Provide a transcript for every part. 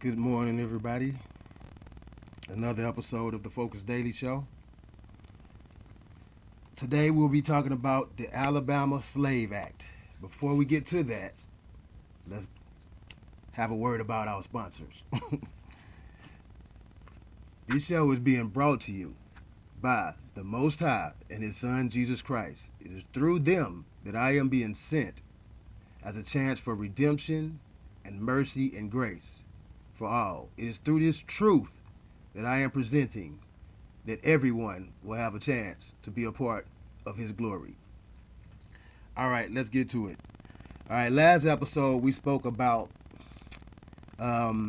Good morning, everybody. Another episode of the Focus Daily Show. Today we'll be talking about the Alabama Slave Act. Before we get to that, let's have a word about our sponsors. This show is being brought to you by the Most High and His Son, Jesus Christ. It is through them that I am being sent as a chance for redemption and mercy and grace for all. It is through this truth that I am presenting that everyone will have a chance to be a part of His glory. All right, let's get to it. All right, last episode we spoke about what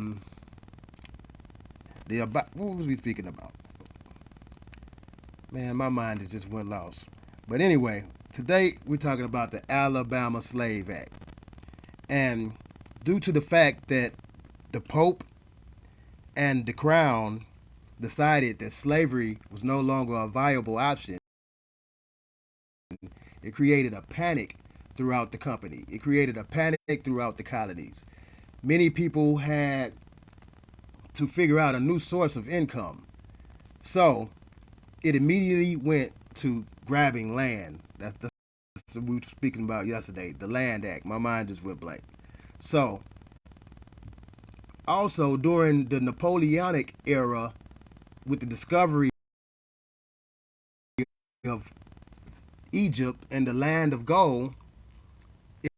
was we speaking about? Man, my mind has just went lost. But anyway, today we're talking about the Alabama Slave Act. And due to the fact that the Pope and the Crown decided that slavery was no longer a viable option, it created a panic throughout the company. It created a panic throughout the colonies. Many people had to figure out a new source of income. So it immediately went to grabbing land. That's what we were speaking about yesterday, the Land Act. My mind just went blank. So also during the Napoleonic era, with the discovery of Egypt and the land of gold,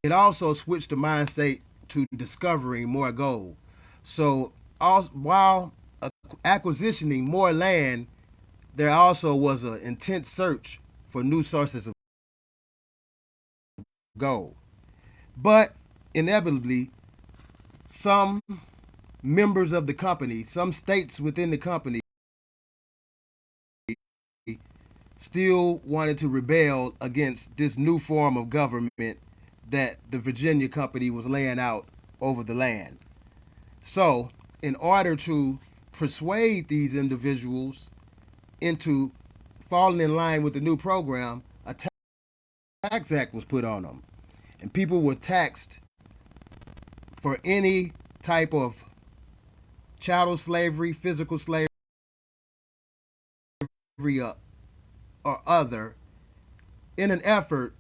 it also switched the mind state to discovering more gold. So while acquisitioning more land, there also was an intense search for new sources of gold. But inevitably, some members of the company, some states within the company, still wanted to rebel against this new form of government that the Virginia Company was laying out over the land. So, in order to persuade these individuals into falling in line with the new program, a tax act was put on them. And people were taxed for any type of chattel slavery, physical slavery, or other, in an effort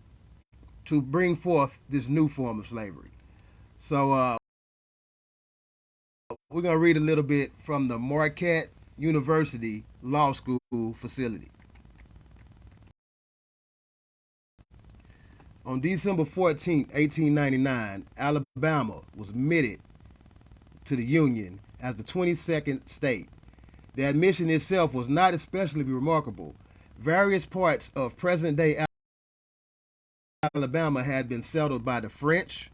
to bring forth this new form of slavery. So we're going to read a little bit from the Marquette University Law School facility. On December 14, 1899, Alabama was admitted to the Union as the 22nd state. The admission itself was not especially remarkable. Various parts of present-day Alabama had been settled by the French,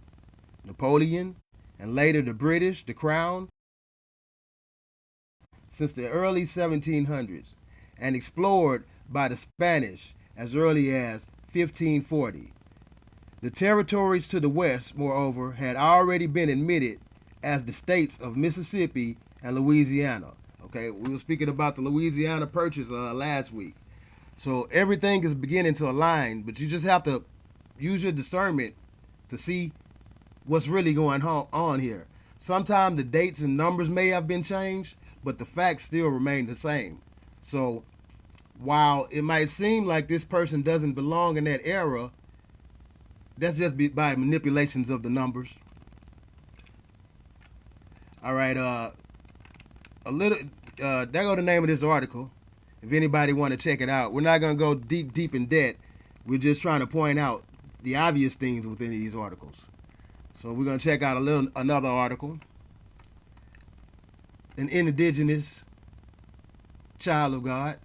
Napoleon, and later the British, the Crown, since the early 1700s, and explored by the Spanish as early as 1540. The territories to the west, moreover, had already been admitted as the states of Mississippi and Louisiana. Okay, we were speaking about the Louisiana Purchase last week. So everything is beginning to align, but you just have to use your discernment to see what's really going on here. Sometimes the dates and numbers may have been changed, but the facts still remain the same. So while it might seem like this person doesn't belong in that era, that's just by manipulations of the numbers. All right, there go the name of this article. If anybody want to check it out, we're not going to go deep in debt. We're just trying to point out the obvious things within these articles. So we're going to check out another article. An indigenous child of God.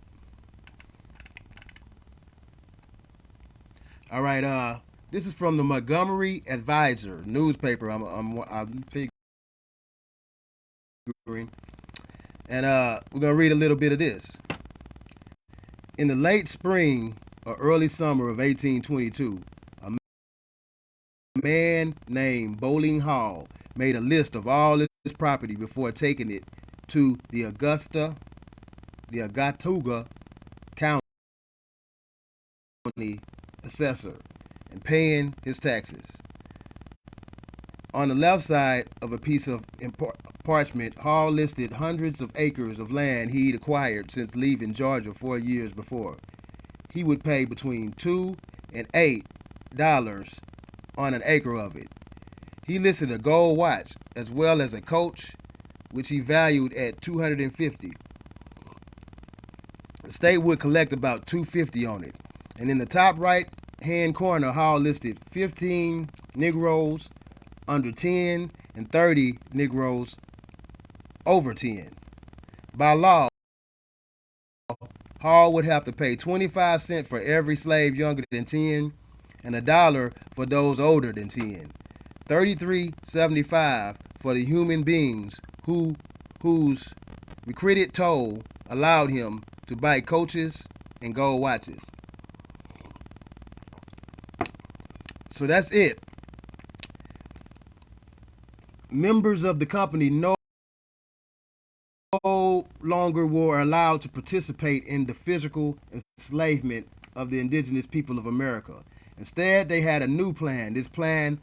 All right, this is from the Montgomery Advisor newspaper. I'm figuring, and we're gonna read a little bit of this. In the late spring or early summer of 1822, a man named Bowling Hall made a list of all his property before taking it to the Augatuga County assessor and paying his taxes. On the left side of a piece of parchment, Hall listed hundreds of acres of land he'd acquired since leaving Georgia 4 years before. He would pay between $2 and $8 on an acre of it. He listed a gold watch as well as a coach, which he valued at $250. The state would collect about $250 on it. And in the top right hand corner, Hall listed 15 Negroes under 10 and 30 Negroes over 10. By law, Hall would have to pay 25 cents for every slave younger than 10 and $1 for those older than 10. 33.75 for the human beings whose recruited toll allowed him to buy coaches and gold watches. So that's it. Members of the company no longer were allowed to participate in the physical enslavement of the indigenous people of America. Instead, they had a new plan, this plan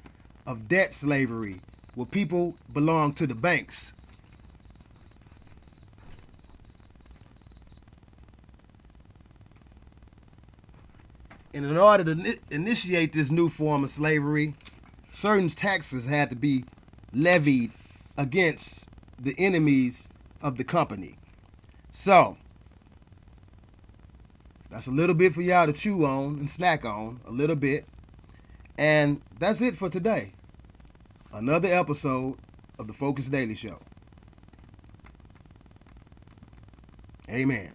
of debt slavery, where people belonged to the banks. And in order to initiate this new form of slavery, certain taxes had to be levied against the enemies of the company. So, that's a little bit for y'all to chew on and snack on a little bit. And that's it for today. Another episode of the Focus Daily Show. Amen.